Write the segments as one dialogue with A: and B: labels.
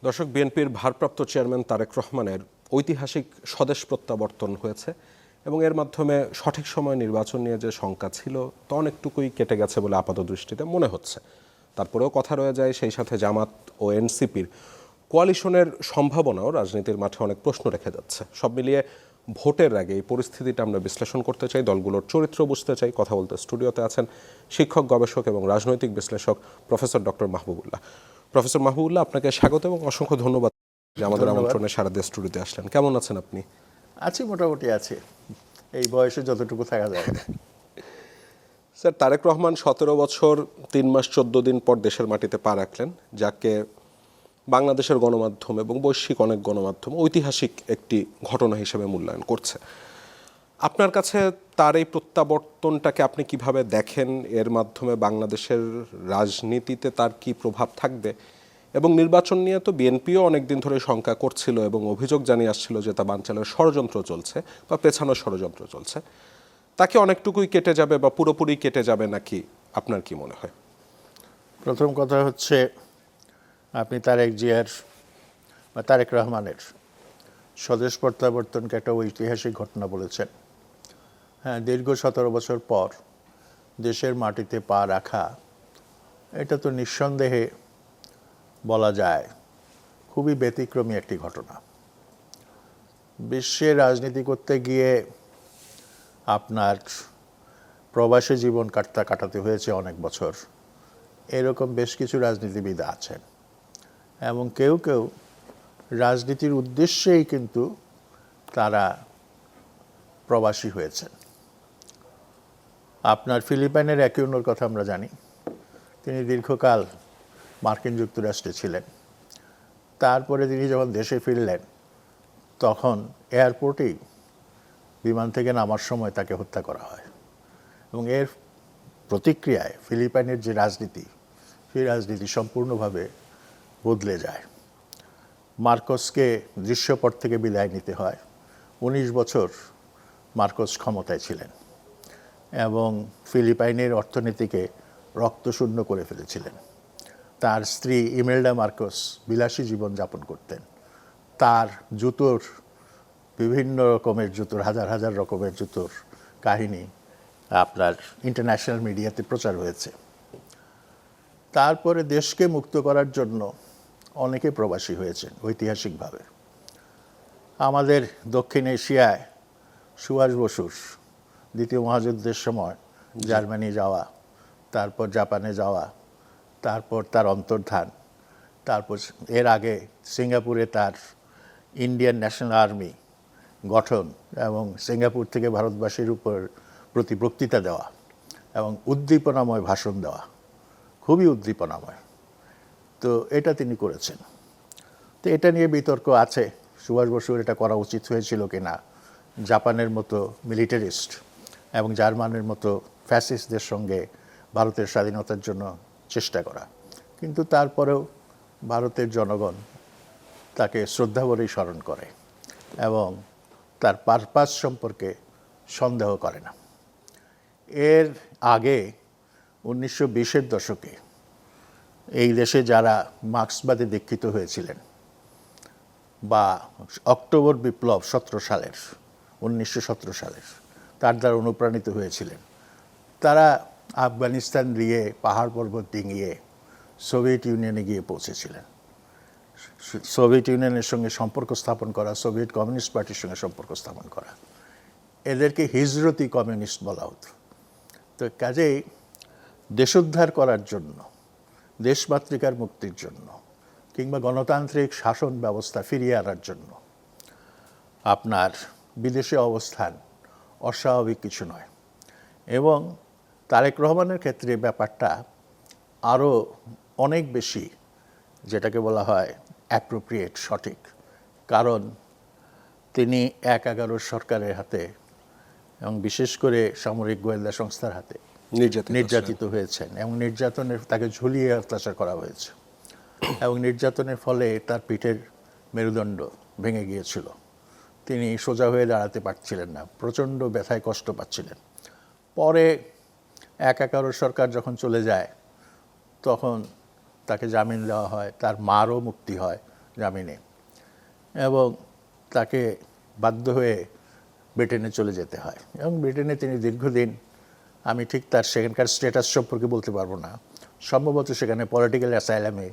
A: দর্শক, বিএনপির ভারপ্রাপ্ত চেয়ারম্যান তারেক রহমানের ঐতিহাসিক স্বদেশ প্রত্যাবর্তন হয়েছে এবং এর মাধ্যমে সঠিক সময় নির্বাচন নিয়ে যে শঙ্কা ছিল তা অনেকটুকুই কেটে গেছে বলে আপাত দৃষ্টিতে মনে হচ্ছে। তারপরেও কথা রয়ে যায় সেই সাথে জামাত ও এনসিপির কোয়ালিশনের সম্ভাবনাও রাজনীতির মাঠে অনেক প্রশ্ন রেখে যাচ্ছে। সব মিলিয়ে ভোটের আগে এই পরিস্থিতিটা আমরা বিশ্লেষণ করতে চাই, দলগুলোর চরিত্র বুঝতে চাই। কথা বলতে স্টুডিওতে আছেন শিক্ষক, গবেষক এবং রাজনৈতিক বিশ্লেষক professor doctor Mahbubullah. Professor Mahbubullah, আপনাকে স্বাগত এবং অসংখ্য ধন্যবাদ যে আমাদের আমন্ত্রণে সারা দেশ স্টুডিওতে আসলেন। কেমন আছেন আপনি?
B: আছি, মোটামুটি আছে, এই বয়সে যতটুকু থাকা যায়।
A: স্যার, তারেক রহমান 17 বছর 3 মাস 14 দিন পর দেশের মাটিতে পা রাখলেন, যাকে বাংলাদেশের গণমাধ্যম এবং বৈশ্বিক অনেক গণমাধ্যম ঐতিহাসিক একটি ঘটনা হিসেবে মূল্যায়ন করছে। আপনার কাছে তার এই প্রত্যাবর্তনটাকে আপনি কিভাবে দেখেন? এর মাধ্যমে বাংলাদেশের রাজনীতিতে তার কি প্রভাব থাকবে? এবং নির্বাচন নিয়ে তো বিএনপিও অনেকদিন ধরে শঙ্কা করছিল এবং অভিযোগ জানিয়ে আসছিল যে তা বানচালের ষড়যন্ত্র চলছে বা পেছানোর ষড়যন্ত্র চলছে। তাকে অনেকটুকুই কেটে যাবে বা পুরোপুরি কেটে যাবে নাকি, আপনার কি মনে হয়?
B: প্রথম কথা হচ্ছে, আপনি তারেক রহমানের স্বদেশ প্রত্যাবর্তনকে একটা ঐতিহাসিক ঘটনা বলেছেন। হ্যাঁ, দীর্ঘ 17 বছর পর দেশের মাটিতে পা রাখা, এটা তো নিঃসন্দেহে বলা যায় খুবই ব্যতিক্রমী একটি ঘটনা। বিশ্বে রাজনীতি করতে গিয়ে আপনার প্রবাসী জীবন কাটাতে হয়েছে অনেক বছর, এরকম বেশ কিছু রাজনীতিবিদ আছেন এবং কেউ কেউ রাজনীতির উদ্দেশ্যেই কিন্তু তারা প্রবাসী হয়েছেন। আপনার ফিলিপাইনের অ্যাকিউনোর কথা আমরা জানি, তিনি দীর্ঘকাল মার্কিন যুক্তরাষ্ট্রে ছিলেন। তারপরে তিনি যখন দেশে ফিরলেন তখন এয়ারপোর্টেই বিমান থেকে নামার সময় তাকে হত্যা করা হয় এবং এর প্রতিক্রিয়ায় ফিলিপাইনের যে রাজনীতি, সেই রাজনীতি সম্পূর্ণভাবে বদলে যায়। মার্কোসকে দৃশ্যপট থেকে বিদায় নিতে হয়। 19 বছর মার্কোস ক্ষমতায় ছিলেন এবং ফিলিপাইনের অর্থনীতিকে রক্তশূন্য করে ফেলেছিলেন। তার স্ত্রী ইমেলডা মার্কোস বিলাসী জীবনযাপন করতেন। তার জুতোর বিভিন্ন রকমের হাজার হাজার রকমের জুতোর কাহিনী আপনার ইন্টারন্যাশনাল মিডিয়াতে প্রচার হয়েছে। তারপরে দেশকে মুক্ত করার জন্য অনেকে প্রবাসী হয়েছেন ঐতিহাসিকভাবে। আমাদের দক্ষিণ এশিয়ায় সুভাষ বসুর দ্বিতীয় মহাযুদ্ধের সময় জার্মানি যাওয়া, তারপর জাপানে যাওয়া, তারপর তার অন্তর্ধান, তারপর এর আগে সিঙ্গাপুরে তার ইন্ডিয়ান ন্যাশনাল আর্মি গঠন এবং সিঙ্গাপুর থেকে ভারতবাসীর প্রতি বক্তৃতা দেওয়া এবং উদ্দীপনাময় ভাষণ দেওয়া, খুবই উদ্দীপনাময়। তো এটা তিনি করেছেন। তো এটা নিয়ে বিতর্ক আছে, সুভাষ বসুর এটা করা উচিত হয়েছিল কিনা। জাপানের মতো মিলিটারিস্ট এবং জার্মানের মতো ফ্যাসিস্টদের সঙ্গে ভারতের স্বাধীনতার জন্য চেষ্টা করা, কিন্তু তারপরেও ভারতের জনগণ তাকে শ্রদ্ধা ভরেই স্মরণ করে এবং তার পারপাস সম্পর্কে সন্দেহ করে না। এর আগে 1920-এর দশকে এই দেশে যারা মার্ক্সবাদে দীক্ষিত হয়েছিলেন বা অক্টোবর বিপ্লব 1917 সালের তার দ্বারা অনুপ্রাণিত হয়েছিলেন, তারা আফগানিস্তান দিয়ে পাহাড় পর্বত ডিঙিয়ে সোভিয়েত ইউনিয়নে গিয়ে পৌঁছেছিলেন। সোভিয়েত ইউনিয়নের সঙ্গে সম্পর্ক স্থাপন করা, সোভিয়েত কমিউনিস্ট পার্টির সঙ্গে সম্পর্ক স্থাপন করা, এদেরকে হিজরতি কমিউনিস্ট বলা হতো। তো কাজেই দেশোদ্ধার করার জন্য, দেশমাতৃকার মুক্তির জন্য কিংবা গণতান্ত্রিক শাসন ব্যবস্থা ফিরিয়ে আনার জন্য আপনার বিদেশে অবস্থান অস্বাভাবিক কিছু নয়। এবং তারেক রহমানের ক্ষেত্রে ব্যাপারটা আরও অনেক বেশি, যেটাকে বলা হয় অ্যাপ্রোপ্রিয়েট, সঠিক। কারণ তিনি 1/11 সরকারের হাতে এবং বিশেষ করে সামরিক গোয়েন্দা সংস্থার হাতে নির্যাতিত হয়েছেন এবং তাকে ঝুলিয়ে অত্যাচার করা হয়েছে এবং নির্যাতনের ফলে তার পিঠের মেরুদণ্ড ভেঙে গিয়েছিল। তিনি সোজা হয়ে দাঁড়াতে পারছিলেন না, প্রচণ্ড ব্যথায় কষ্ট পাচ্ছিলেন। পরে 1/11 সরকার যখন চলে যায় তখন তাকে জামিন দেওয়া হয়, তার মারও মুক্তি হয় জামিনে, এবং তাকে বাধ্য হয়ে ব্রিটেনে চলে যেতে হয়। এবং ব্রিটেনে তিনি দীর্ঘদিন, আমি ঠিক তার সেখানকার স্ট্যাটাস সম্পর্কে বলতে পারবো না, সম্ভবত সেখানে পলিটিক্যাল অ্যাসাইলামে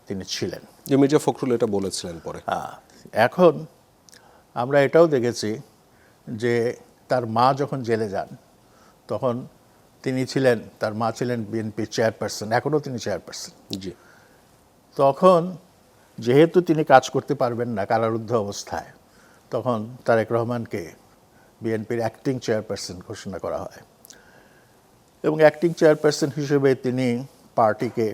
B: তিনি ছিলেন।
A: যে মির্জা ফখরুল এটা বলেছিলেন পরে।
B: এখন আমরা এটাও দেখেছি যে তার মা যখন জেলে যান তখন তার মা ছিলেন বিএনপির চেয়ারপারসন, এখনও তিনি চেয়ারপারসন।
A: জি।
B: তখন যেহেতু তিনি কাজ করতে পারবেন না কারারুদ্ধ অবস্থায়, তখন তারেক রহমানকে বিএনপির অ্যাক্টিং চেয়ারপারসন ঘোষণা করা হয়, এবং অ্যাক্টিং চেয়ারপারসন হিসেবে তিনি পার্টিকে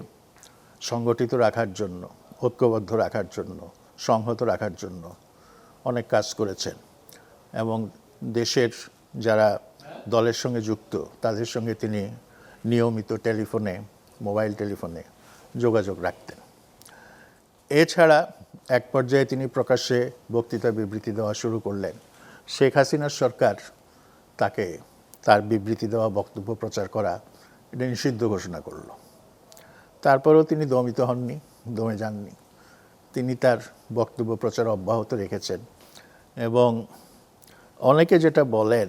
B: সংগঠিত রাখার জন্য, ঐক্যবদ্ধ রাখার জন্য, সংহত রাখার জন্য অনেক কাজ করেছেন, এবং দেশের যারা দলের সঙ্গে যুক্ত তাদের সঙ্গে তিনি নিয়মিত মোবাইল টেলিফোনে যোগাযোগ রাখতেন। এছাড়া এক পর্যায়ে তিনি প্রকাশ্যে বক্তৃতা বিবৃতি দেওয়া শুরু করলেন। শেখ হাসিনার সরকার তাকে তার বিবৃতি দেওয়া, বক্তব্য প্রচার করা এটা নিষিদ্ধ ঘোষণা করল। তারপরেও তিনি দমে যাননি। তিনি তার বক্তব্য প্রচার অব্যাহত রেখেছেন, এবং অনেকে যেটা বলেন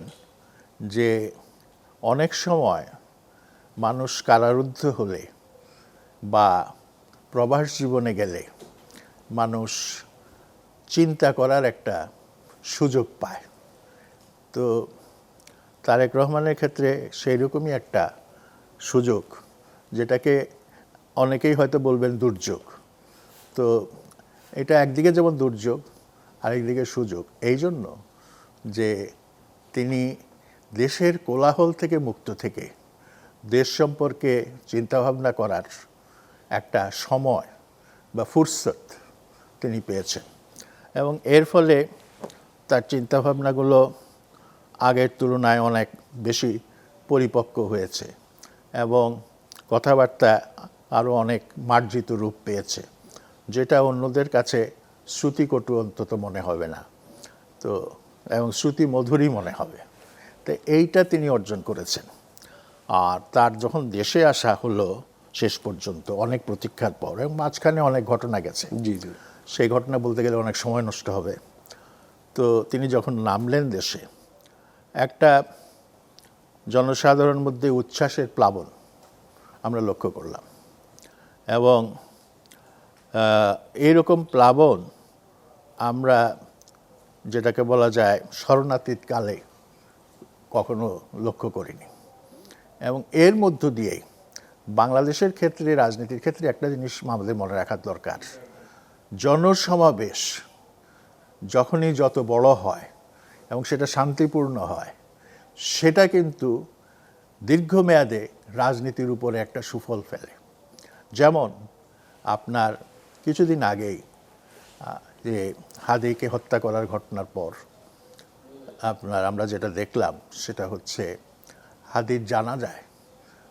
B: যে অনেক সময় মানুষ কারারুদ্ধ হলে বা প্রবাস জীবনে গেলে মানুষ চিন্তা করার একটা সুযোগ পায়। তো তারেক রহমানের ক্ষেত্রে সেই রকমই একটা সুযোগ, যেটাকে অনেকেই হয়তো বলবেন দুর্যোগ। তো এটা একদিকে যেমন দুর্যোগ, আরেকদিকে সুযোগ, এই জন্য যে তিনি দেশের কোলাহল থেকে মুক্ত থেকে দেশ সম্পর্কে চিন্তাভাবনা করার একটা সময় বা ফুরসত তিনি পেয়েছেন, এবং এর ফলে তার চিন্তাভাবনাগুলো আগের তুলনায় অনেক বেশি পরিপক্ক হয়েছে, এবং কথাবার্তা আরও অনেক মার্জিত রূপ পেয়েছে, যেটা অন্যদের কাছে শ্রুতিকটু অন্তত মনে হবে না, তো এবং শ্রুতি মধুরই মনে হবে। তো এইটা তিনি অর্জন করেছেন। আর তার যখন দেশে আসা হলো শেষ পর্যন্ত অনেক প্রতীক্ষার পর, এবং মাঝখানে অনেক ঘটনা গেছে,
A: জি জি,
B: সেই ঘটনা বলতে গেলে অনেক সময় নষ্ট হবে। তো তিনি যখন নামলেন দেশে, একটা জনসাধারণের মধ্যে উচ্ছ্বাসের প্লাবন আমরা লক্ষ্য করলাম, এবং এইরকম প্লাবন আমরা যেটাকে বলা যায় শরণাতীত কালে কখনো লক্ষ্য করিনি। এবং এর মধ্য দিয়েই বাংলাদেশের ক্ষেত্রে, রাজনীতির ক্ষেত্রে একটা জিনিস আমাদের মনে রাখার দরকার, জনসমাবেশ যখনই যত বড় হয় এবং সেটা শান্তিপূর্ণ হয়, সেটা কিন্তু দীর্ঘমেয়াদে রাজনীতির উপরে একটা সুফল ফেলে। যেমন আপনার কিছুদিন আগেই যে হাদিকে হত্যা করার ঘটনার পর আমরা যেটা দেখলাম সেটা হচ্ছে হাদির জানাজায়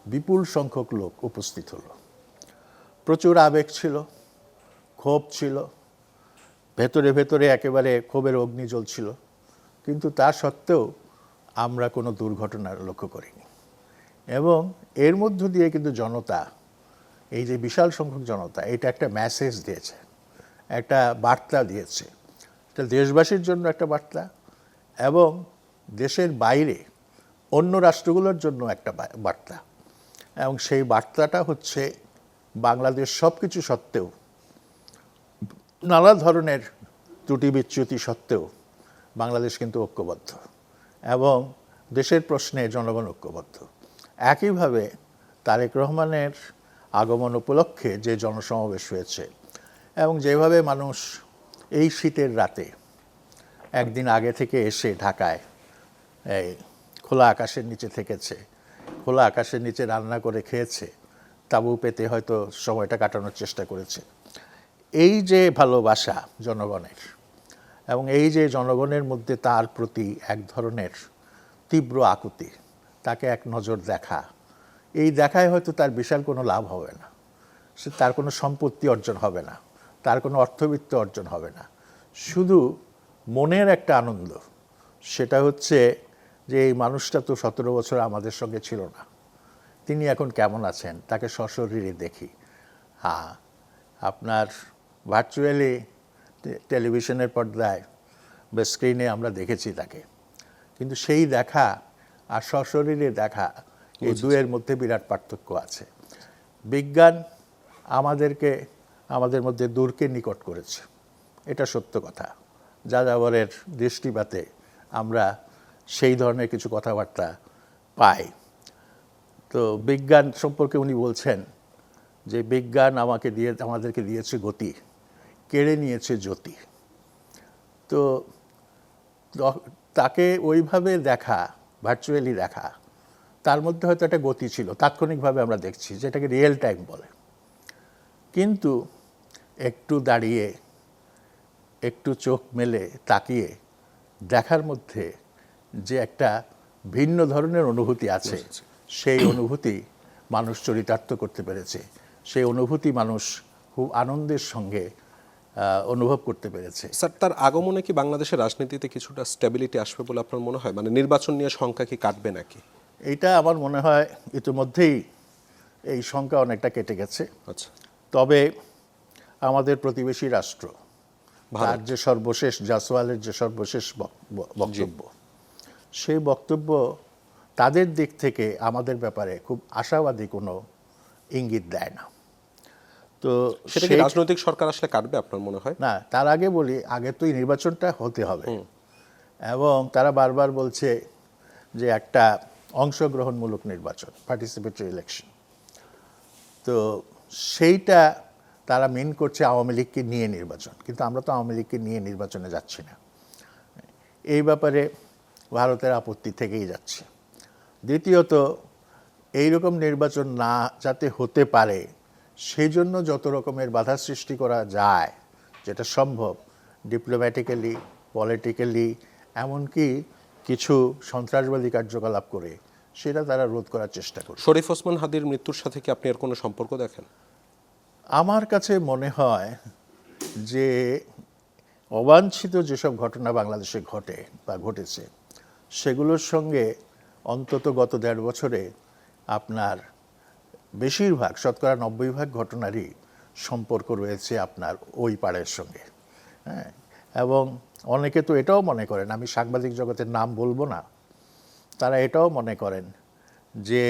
B: বিপুল সংখ্যক লোক উপস্থিত হলো। প্রচুর আবেগ ছিল, ক্ষোভ ছিল, ভেতরে ভেতরে একেবারে ক্ষোভের অগ্নি জ্বলছিল, কিন্তু তা সত্ত্বেও আমরা কোনো দুর্ঘটনা লক্ষ্য করিনি। এবং এর মধ্য দিয়ে কিন্তু জনতা, এই যে বিশাল সংখ্যক জনতা, এটা একটা মেসেজ দিয়েছে, একটা বার্তা দিয়েছে। এটা দেশবাসীর জন্য একটা বার্তা, এবং দেশের বাইরে অন্য রাষ্ট্রগুলোর জন্য একটা বার্তা। এবং সেই বার্তাটা হচ্ছে বাংলাদেশ সব কিছু সত্ত্বেও, নানা ধরনের ত্রুটি বিচ্যুতি সত্ত্বেও বাংলাদেশ কিন্তু ঐক্যবদ্ধ, এবং দেশের প্রশ্নে জনগণ ঐক্যবদ্ধ। একইভাবে তারেক রহমানের আগমন উপলক্ষে যে জনসমাবেশ হয়েছে, এবং যেভাবে মানুষ এই শীতের রাতে একদিন আগে থেকে এসে ঢাকায় এই খোলা আকাশের নিচে থেকেছে, খোলা আকাশের নিচে রান্না করে খেয়েছে, তাঁবু পেতে হয়তো সময়টা কাটানোর চেষ্টা করেছে, এই যে ভালোবাসা জনগণের, এবং এই যে জনগণের মধ্যে তার প্রতি এক ধরনের তীব্র আকুতি, তাকে এক নজর দেখা, এই দেখায় হয়তো তার বিশাল কোনো লাভ হবে না, তার কোনো সম্পত্তি অর্জন হবে না, তার কোনো অর্থবিত্ত অর্জন হবে না, শুধু মনের একটা আনন্দ। সেটা হচ্ছে যে এই মানুষটা তো 17 বছর আমাদের সঙ্গে ছিল না, তিনি এখন কেমন আছেন তাকে সশরীরে দেখি। হ্যাঁ, আপনার ভার্চুয়ালি টেলিভিশনের পর্দায় বা স্ক্রিনে আমরা দেখেছি তাকে, কিন্তু সেই দেখা আর সশরীরে দেখা এই দুয়ের মধ্যে বিরাট পার্থক্য আছে। বিজ্ঞান আমাদেরকে আমাদের মধ্যে দূরকে নিকট করেছে, এটা সত্য কথা। যাযাবরের দৃষ্টিপাতে আমরা সেই ধরনের কিছু কথাবার্তা পাই। তো বিজ্ঞান সম্পর্কে উনি বলছেন যে বিজ্ঞান আমাদেরকে দিয়েছে গতি, কেড়ে নিয়েছে জ্যোতি। তো তাকে ওইভাবে দেখা, ভার্চুয়ালি দেখা, তার মধ্যে হয়তো একটা গতি ছিল, তাৎক্ষণিকভাবে আমরা দেখছি, যেটাকে রিয়েল টাইম বলে। কিন্তু একটু দাঁড়িয়ে, একটু চোখ মেলে তাকিয়ে দেখার মধ্যে যে একটা ভিন্ন ধরনের অনুভূতি আছে, সেই অনুভূতি মানুষ চরিতার্থ করতে পেরেছে, সেই অনুভূতি মানুষ খুব আনন্দের সঙ্গে অনুভব করতে পেরেছে।
A: স্যার, তার আগমনে কি বাংলাদেশের রাজনীতিতে কিছুটা স্টেবিলিটি আসবে বলে আপনার মনে হয়? মানে নির্বাচন নিয়ে শঙ্কা কি কাটবে নাকি?
B: এইটা আমার মনে হয় ইতিমধ্যেই এই শঙ্কা অনেকটা কেটে গেছে।
A: আচ্ছা,
B: তবে আমাদের প্রতিবেশী রাষ্ট্র, তার যে সর্বশেষ জাসওয়ালের যে সর্বশেষ বক্তব্য, সেই বক্তব্য তাদের দিক থেকে আমাদের ব্যাপারে খুব আশাবাদী কোনো ইঙ্গিত দেয় না। তো
A: সেটা কি রাজনৈতিক সরকার আসলে কাটবে আপনার মনে হয়?
B: না, তার আগে বলি, আগে তো এই নির্বাচনটা হতে হবে, এবং তারা বারবার বলছে যে একটা অংশগ্রহণমূলক নির্বাচন, পার্টিসিপেটরি ইলেকশন। তো সেইটা তারা মিন করছে আওয়ামী লীগকে নিয়ে নির্বাচন, কিন্তু আমরা তো আওয়ামী লীগকে নিয়ে নির্বাচনে যাচ্ছি না। এই ব্যাপারে ভারতের আপত্তি থেকেই যাচ্ছে। দ্বিতীয়ত, এইরকম নির্বাচন না যাতে হতে পারে সেই জন্য যত রকমের বাধা সৃষ্টি করা যায়, যেটা সম্ভব, ডিপ্লোম্যাটিক্যালি, পলিটিক্যালি, এমনকি কিছু সন্ত্রাসবাদী কার্যকলাপ করে, সেটা তারা রোধ করার চেষ্টা করে।
A: শরীফ ওসমান হাদির মৃত্যুর সাথে কি আপনি এর কোনো সম্পর্ক দেখেন?
B: আমার কাছে মনে হয় যে অবাঞ্ছিত যেসব ঘটনা বাংলাদেশে ঘটে বা ঘটেছে, সেগুলোর সঙ্গে অন্তত গত 1.5 বছরে আপনার বেশিরভাগ, শতকরা 90% ঘটনারই সম্পর্ক রয়েছে আপনার ওই পাড়ের সঙ্গে। হ্যাঁ, এবং অনেকে তো এটাও মনে করেন, আমি সাংবাদিক জগতের নাম বলবো না, তারা এটাও মনে করেন যে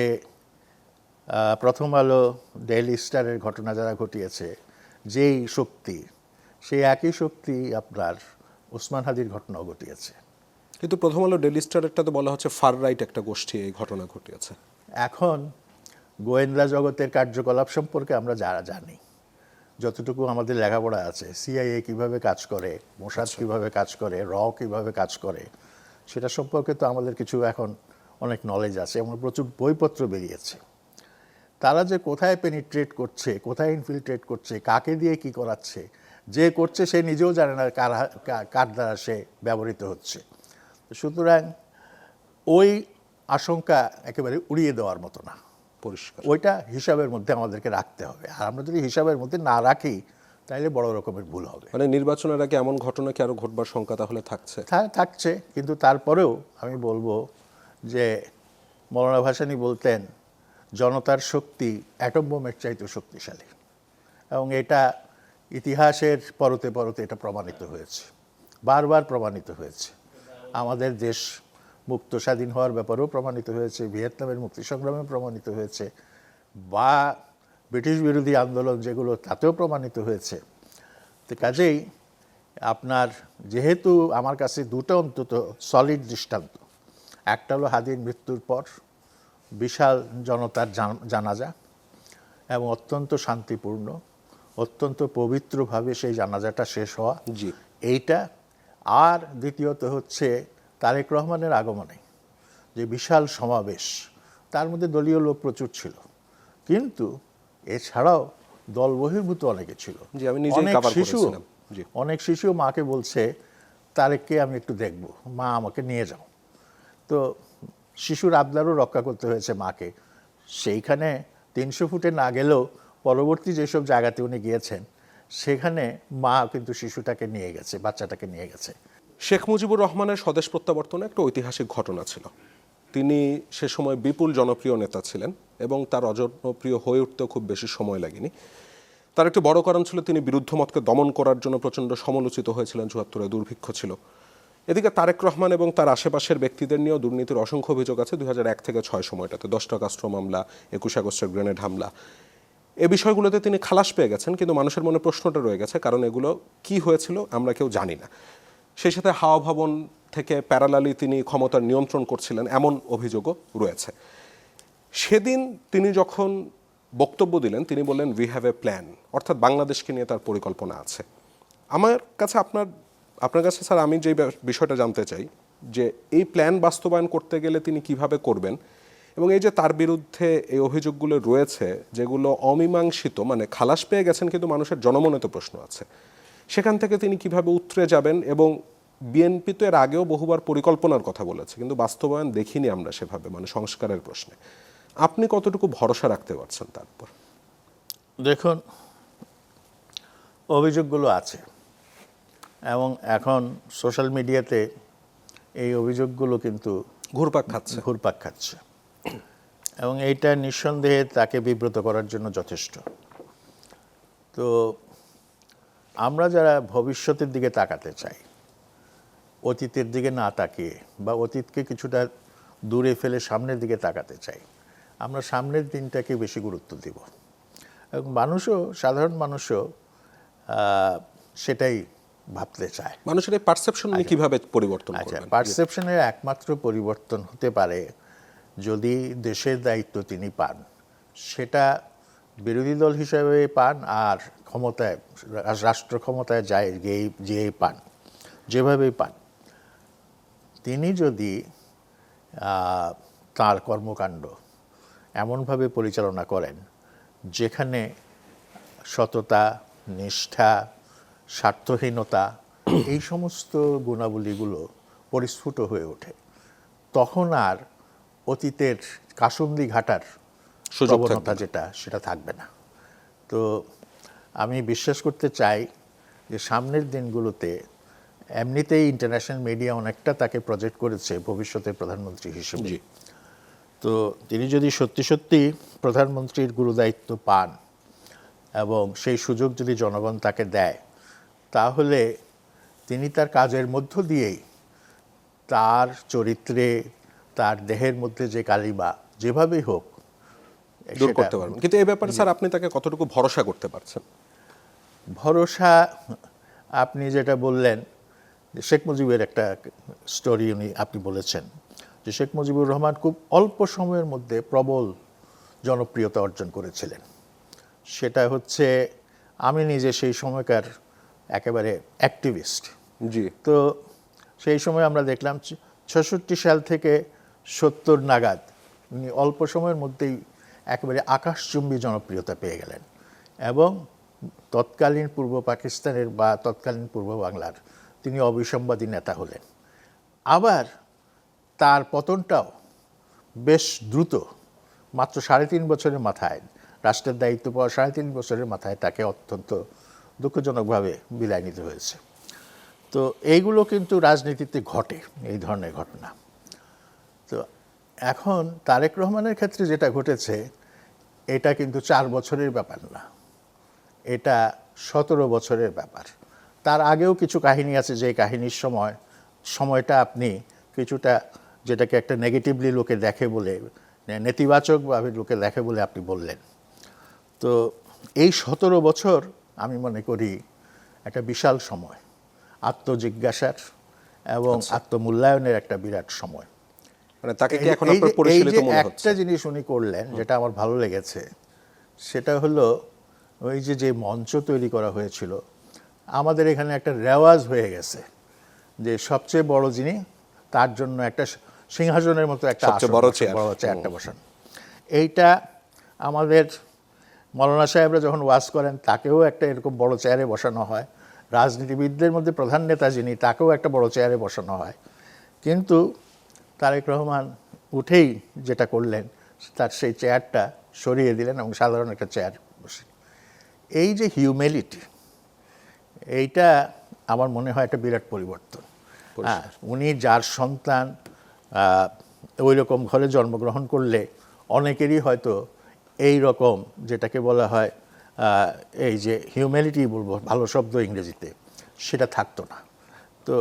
B: প্রথম আলো, ডেইলি স্টারের ঘটনা যারা ঘটিয়েছে, যেই শক্তি, সেই একই শক্তি আপনার ওসমান হাদির ঘটনাও ঘটিয়েছে।
A: কিন্তু প্রথম আলো, ডেইলি স্টারেরটা তো বলা হচ্ছে ফার রাইট একটা গোষ্ঠী এই ঘটনা ঘটিয়েছে।
B: এখন গোয়েন্দা জগতের কার্যকলাপ সম্পর্কে আমরা যারা জানি, যতটুকু আমাদের লেখাপড়া আছে, সিআইএ কিভাবে কাজ করে, মোসাদ কিভাবে কাজ করে, কিভাবে কাজ করে, সেটা সম্পর্কে তো আমাদের কিছু এখন অনেক নলেজ আছে এবং প্রচুর বইপত্র বেরিয়েছে। তারা যে কোথায় পেনিট্রেট করছে, কোথায় ইনফিলট্রেট করছে, কাকে দিয়ে কি করাচ্ছে, যে করছে সে নিজেও জানে না কার দ্বারা সে ব্যবহৃত হচ্ছে। সুতরাং ওই আশঙ্কা একেবারে উড়িয়ে দেওয়ার মতো না,
A: পরিষ্কার।
B: ওইটা হিসাবের মধ্যে আমাদেরকে রাখতে হবে। আর আমরা যদি হিসাবের মধ্যে না রাখি, তাহলে বড় রকমের ভুল হবে।
A: মানে নির্বাচনের আগে এমন ঘটনা কি আরো ঘটবার শঙ্কা তাহলে থাকছে?
B: থাকছে, কিন্তু তারপরেও আমি বলবো যে মৌলানা ভাসানী বলতেন, জনতার শক্তি অ্যাটম বোমের চাইতে শক্তিশালী, এবং এটা ইতিহাসের পরতে পরতে এটা প্রমাণিত হয়েছে, বারবার প্রমাণিত হয়েছে। আমাদের দেশ মুক্ত স্বাধীন হওয়ার ব্যাপারেও প্রমাণিত হয়েছে, ভিয়েতনামের মুক্তি সংগ্রামে প্রমাণিত হয়েছে, বা ব্রিটিশ বিরোধী আন্দোলন যেগুলো, তাতেও প্রমাণিত হয়েছে। তো কাজেই আপনার, যেহেতু আমার কাছে দুটো অন্তত সলিড দৃষ্টান্ত, একটা হলো হাদির মৃত্যুর পর বিশাল জনতার জানাজা, এবং অত্যন্ত শান্তিপূর্ণ, অত্যন্ত পবিত্রভাবে সেই জানাজাটা শেষ হওয়া,
A: জি,
B: এইটা। আর দ্বিতীয়ত হচ্ছে তারেক রহমানের আগমনে যে বিশাল সমাবেশ, তার মধ্যে দলীয় লোক প্রচুর ছিল, কিন্তু এছাড়াও দল বহির্ভূত অনেকে ছিল।
A: জি, আমি নিজেই কভার করেছিলাম। জি,
B: অনেক শিশুও মাকে বলছে, তারেককে আমি একটু দেখব, মা আমাকে নিয়ে যাও। তো শিশুর আবদারও রক্ষা করতে হয়েছে মাকে। সেইখানে 300 ফুটে না গেলেও পরবর্তী যেসব জায়গাতে উনি গিয়েছেন, সেখানে মা কিন্তু শিশুটাকে নিয়ে গেছে, বাচ্চাটাকে নিয়ে গেছে।
A: শেখ মুজিবুর রহমানের স্বদেশ প্রত্যাবর্তনে একটা ঐতিহাসিক ঘটনা ছিল। তিনি সে সময় বিপুল জনপ্রিয় নেতা ছিলেন এবং তার অজনপ্রিয় হয়ে উঠতেও খুব বেশি সময় লাগেনি। তার একটি বড় কারণ ছিল তিনি বিরুদ্ধ মতকে দমন করার জন্য প্রচণ্ড সমালোচিত হয়েছিলেন, ৭৪-এ দুর্ভিক্ষ ছিল। এদিকে তারেক রহমান এবং তার আশেপাশের ব্যক্তিদের নিয়েও দুর্নীতির অসংখ্য অভিযোগ আছে ২০০১ থেকে ৬ সময়টাতে, 10টা কাস্ট্রো মামলা, 21 আগস্টের গ্রেনেড হামলা। এ বিষয়গুলোতে তিনি খালাস পেয়ে গেছেন, কিন্তু মানুষের মনে প্রশ্নটা রয়ে গেছে, কারণ এগুলো কি হয়েছিল আমরা কেউ জানি না। সেই সাথে হাওয়া ভবন থেকে প্যারালালি তিনি ক্ষমতার নিয়ন্ত্রণ করছিলেন, এমন অভিযোগও রয়েছে। সেদিন তিনি যখন বক্তব্য দিলেন তিনি বললেন উই হ্যাভ এ প্ল্যান, অর্থাৎ বাংলাদেশকে নিয়ে তার পরিকল্পনা আছে। আমার কাছে আপনার কাছে স্যার আমি যে বিষয়টা জানতে চাই যে এই প্ল্যান বাস্তবায়ন করতে গেলে তিনি কিভাবে করবেন, এবং এই যে তার বিরুদ্ধে এই অভিযোগগুলো রয়েছে যেগুলো অমীমাংসিত, মানে খালাস পেয়ে গেছেন কিন্তু মানুষের জনমনে তো প্রশ্ন আছে, সেখান থেকে তিনি কিভাবে উতরে যাবেন। এবং বিএনপি তো এর আগেও বহুবার পরিকল্পনার কথা বলেছে, কিন্তু বাস্তবায়ন দেখিনি আমরা সেভাবে, মানে সংস্কারের প্রশ্নে। আপনি কতটুকু ভরসা রাখতে পারছেন তারপর?
B: দেখুন, অভিযোগগুলো আছে এবং এখন সোশ্যাল মিডিয়াতে এই অভিযোগগুলো কিন্তু ঘুরপাক খাচ্ছে এবং এইটা নিঃসন্দেহে তাকে বিব্রত করার জন্য যথেষ্ট। তো আমরা যারা ভবিষ্যতের দিকে তাকাতে চাই, অতীতের দিকে না তাকিয়ে বা অতীতকে কিছুটা দূরে ফেলে সামনের দিকে তাকাতে চাই, আমরা সামনের দিনটাকে বেশি গুরুত্ব দিব এবং সাধারণ মানুষও সেটাই ভাবতে চায়।
A: মানুষের এই পারসেপশন নিয়ে কিভাবে পরিবর্তন করবেন?
B: পারসেপশনের একমাত্র পরিবর্তন হতে পারে যদি দেশের দায়িত্ব তিনি পান, সেটা বিরোধী দল হিসেবে পান আর রাষ্ট্র ক্ষমতায় যে পান, যেভাবেই পান, তিনি যদি তার কর্মকাণ্ড এমনভাবে পরিচালনা করেন যেখানে সততা, নিষ্ঠা, স্বার্থহীনতা এই সমস্ত গুণাবলীগুলো পরিস্ফুট হয়ে ওঠে, তখন আর অতীতের কাসুন্দি ঘাটার প্রবণতা সেটা থাকবে না। তো আমি বিশ্বাস করতে চাই যে সামনের দিনগুলোতে, এমনিতেই ইন্টারন্যাশনাল মিডিয়া অনেকটা তাকে প্রজেক্ট করেছে ভবিষ্যতের প্রধানমন্ত্রী হিসেবে, তো তিনি যদি সত্যি সত্যি প্রধানমন্ত্রীর গুরুদায়িত্ব পান এবং সেই সুযোগ যদি জনগণ তাকে দেয়, তাহলে তিনি তার কাজের মধ্য দিয়েই তার চরিত্রে, তার দেহের মধ্যে যে কালিমা যেভাবেই হোক
A: দূর করতে পারবেন। কিন্তু এই ব্যাপারে স্যার আপনি তাকে কতটুকু ভরসা করতে পারছেন?
B: ভরসা, আপনি যেটা বললেন যে শেখ মুজিবের একটা স্টোরি আপনি বলেছেন যে শেখ মুজিবুর রহমান খুব অল্প সময়ের মধ্যে প্রবল জনপ্রিয়তা অর্জন করেছিলেন। সেটা হচ্ছে, আমি নিজে সেই সময়কার একেবারে অ্যাক্টিভিস্ট। তো সেই সময় আমরা দেখলাম ৬৬ সাল থেকে ৭০ নাগাদ উনি অল্প সময়ের মধ্যেই একেবারে আকাশচুম্বী জনপ্রিয়তা পেয়ে গেলেন এবং তৎকালীন পূর্ব পাকিস্তানের বা তৎকালীন পূর্ব বাংলার তিনি অবিসংবাদী নেতা হলেন। আবার তার পতনটাও বেশ দ্রুত, মাত্র ৩.৫ বছরের মাথায়, রাষ্ট্রের দায়িত্ব পাওয়া ৩.৫ বছরের মাথায় তাকে অত্যন্ত দুঃখজনকভাবে বিদায় নিতে হয়েছে। তো এইগুলো কিন্তু রাজনীতিতে ঘটে, এই ধরনের ঘটনা। তো এখন তারেক রহমানের ক্ষেত্রে যেটা ঘটেছে, এটা কিন্তু 4 বছরের ব্যাপার না, এটা 17 বছরের ব্যাপার। তার আগেও কিছু কাহিনী আছে, যে কাহিনীর সময়টা আপনি কিছুটা, যেটাকে একটা নেগেটিভলি লোকে দেখে বলে, নেতিবাচকভাবে লোকে দেখে বলে আপনি বললেন। তো এই 17 বছর আমি মনে করি একটা বিশাল সময়, আত্মজিজ্ঞাসার এবং আত্মমূল্যায়নের একটা বিরাট সময়।
A: মানে তাকে কি এখন আপনার পরিশীলিত মনে হচ্ছে?
B: একটা জিনিস উনি করলেন যেটা আমার ভালো লেগেছে, সেটা হলো ওই যে মঞ্চ তৈরি করা হয়েছিল, আমাদের এখানে একটা রেওয়াজ হয়ে গেছে যে সবচেয়ে বড় যিনি, তার জন্য একটা সিংহাসনের মতো একটা বড় চেয়ারটা বসান। এইটা আমাদের মৌলানা সাহেবরা যখন ওয়াজ করেন, তাকেও একটা এরকম বড় চেয়ারে বসানো হয়। রাজনীতিবিদদের মধ্যে প্রধান নেতা যিনি, তাকেও একটা বড় চেয়ারে বসানো হয়। কিন্তু তারেক রহমান উঠেই যেটা করলেন, তার সেই চেয়ারটা সরিয়ে দিলেন এবং সাধারণ একটা চেয়ার বসে। এই যে হিউম্যালিটি, এইটা আমার মনে হয় একটা বিরাট পরিবর্তন। উনি যার সন্তান, ওই রকম ঘরে জন্মগ্রহণ করলে অনেকেরই হয়তো এই রকম, যেটাকে বলা হয় এই যে হিউম্যানিটি বলবো ভালো শব্দ ইংরেজিতে, সেটা থাকতো না। তো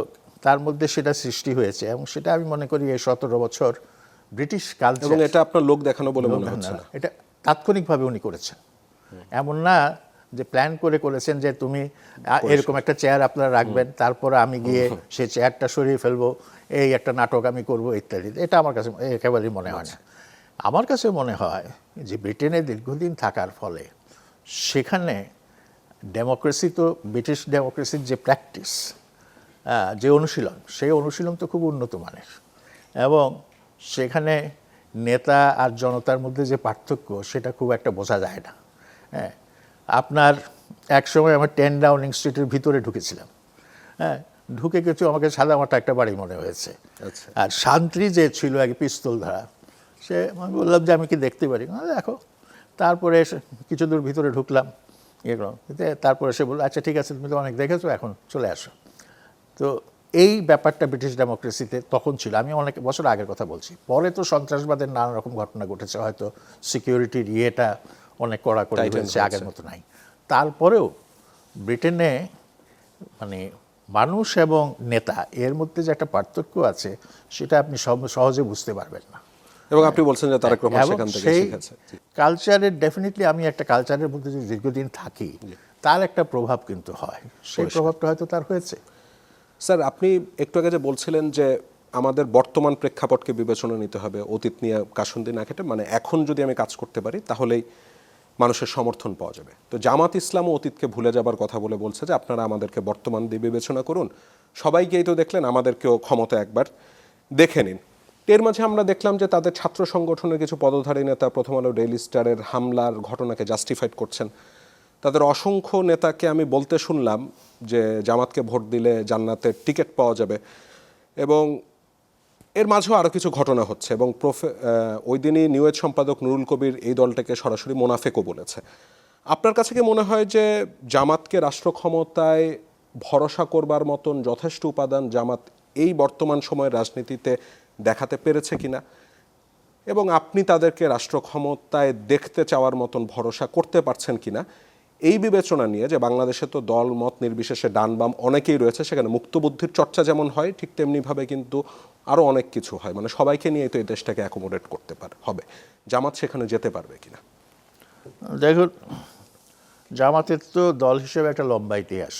B: তার মধ্যে সেটা সৃষ্টি হয়েছে এবং সেটা আমি মনে করি এই 17 বছর ব্রিটিশ কালচার,
A: এবং এটা আপনার লোক দেখানো বলে মনে হচ্ছে না।
B: এটা তাৎক্ষণিকভাবে উনি করেছেন, এমন না যে প্ল্যান করে করেছেন যে তুমি এরকম একটা চেয়ার আপনারা রাখবেন, তারপরে আমি গিয়ে সেই চেয়ারটা সরিয়ে ফেলবো, এই একটা নাটক আমি করব ইত্যাদি। এটা আমার কাছে একেবারেই মনে হয় না। আমার কাছে মনে হয় যে ব্রিটেনে দীর্ঘদিন থাকার ফলে সেখানে ডেমোক্রেসি, তো ব্রিটিশ ডেমোক্রেসির যে প্র্যাকটিস, যে অনুশীলন, সেই অনুশীলন তো খুব উন্নত মানের, এবং সেখানে নেতা আর জনতার মধ্যে যে পার্থক্য সেটা খুব একটা বোঝা যায় না। হ্যাঁ, আপনার একসময় আমার 10 ডাউনিং স্ট্রিটের ভিতরে ঢুকেছিলাম। হ্যাঁ, ঢুকে কিছু আমাকে সাদামাটা একটা বাড়ি মনে হয়েছে।
A: আচ্ছা।
B: আর শান্তি যে ছিল আগে পিস্তল ধরা, সে আমি বললাম যে আমি কি দেখতে পারি, দেখো। তারপরে কিছু দূর ভিতরে ঢুকলাম, এগুলো তারপরে সে বললো আচ্ছা ঠিক আছে, তুমি তো অনেক দেখেছো, এখন চলে আসো। তো এই ব্যাপারটা ব্রিটিশ ডেমোক্রেসিতে তখন ছিল, আমি অনেক বছর আগের কথা বলছি। পরে তো সন্ত্রাসবাদের নানা রকম ঘটনা ঘটেছে, হয়তো সিকিউরিটির ইয়েটা অনেক কড়াকড়ি হয়েছে, আগের মতো নাই। তারপরেও ব্রিটেনে মানে মানুষ এবং নেতা এর মধ্যে যে একটা পার্থক্য আছে, সেটা আপনি সহজে বুঝতে পারবেন না।
A: এবং আপনি বলছেন যে তারেক রহমান
B: এবং
A: সেখান থেকে
B: সেই
A: শিখেছে।
B: কালচারের, ডেফিনেটলি আমি একটা কালচারের মধ্যে যদি দীর্ঘদিন থাকি, তার একটা প্রভাব কিন্তু হয়, সেই প্রভাবটা হয়তো তার হয়েছে।
A: স্যার, আপনি একটু আগে যে বলছিলেন যে আমাদের বর্তমান প্রেক্ষাপটকে বিবেচনা নিতে হবে, অতীত নিয়ে কাসুন্দি না কেটে, মানে এখন যদি আমি কাজ করতে পারি তাহলেই মানুষের সমর্থন পাওয়া যাবে। তো জামাত ইসলামও অতীতকে ভুলে যাবার কথা বলে বলছে যে আপনারা আমাদেরকে বর্তমান দিয়ে বিবেচনা করুন, সবাইকেই তো দেখলেন, আমাদেরকেও ক্ষমতা একবার দেখে নিন। এর মাঝে আমরা দেখলাম যে তাদের ছাত্র সংগঠনের কিছু পদধারী নেতা প্রথম আলো ডেইলি স্টারের হামলার ঘটনাকে জাস্টিফাইড করছেন। তাদের অসংখ্য নেতাকে আমি বলতে শুনলাম যে জামাতকে ভোট দিলে জান্নাতের টিকিট পাওয়া যাবে, এবং এর মাঝেও আরও কিছু ঘটনা হচ্ছে। এবং ওই দিনই নিউজ সম্পাদক নুরুল কবির এই দলটাকে সরাসরি মোনাফেকও বলেছে। আপনার কাছে কি মনে হয় যে জামাতকে রাষ্ট্র ক্ষমতায় ভরসা করবার মতন যথেষ্ট উপাদান জামাত এই বর্তমান সময়ের রাজনীতিতে দেখাতে পেরেছে কিনা, এবং আপনি তাদেরকে রাষ্ট্র ক্ষমতায় দেখতে চাওয়ার মতন ভরসা করতে পারছেন কিনা, এই বিবেচনা নিয়ে যে বাংলাদেশে তো দল মত নির্বিশেষে ডান বাম অনেকেই রয়েছে, সেখানে মুক্তবুদ্ধির চর্চা যেমন হয় ঠিক তেমনিভাবে কিন্তু আরও অনেক কিছু হয়, মানে সবাইকে নিয়ে তো এই দেশটাকে অ্যাকোমোডেট করতে হবে। জামাত সেখানে যেতে পারবে কিনা?
B: দেখুন, জামাতের তো দল হিসেবে একটা লম্বা ইতিহাস।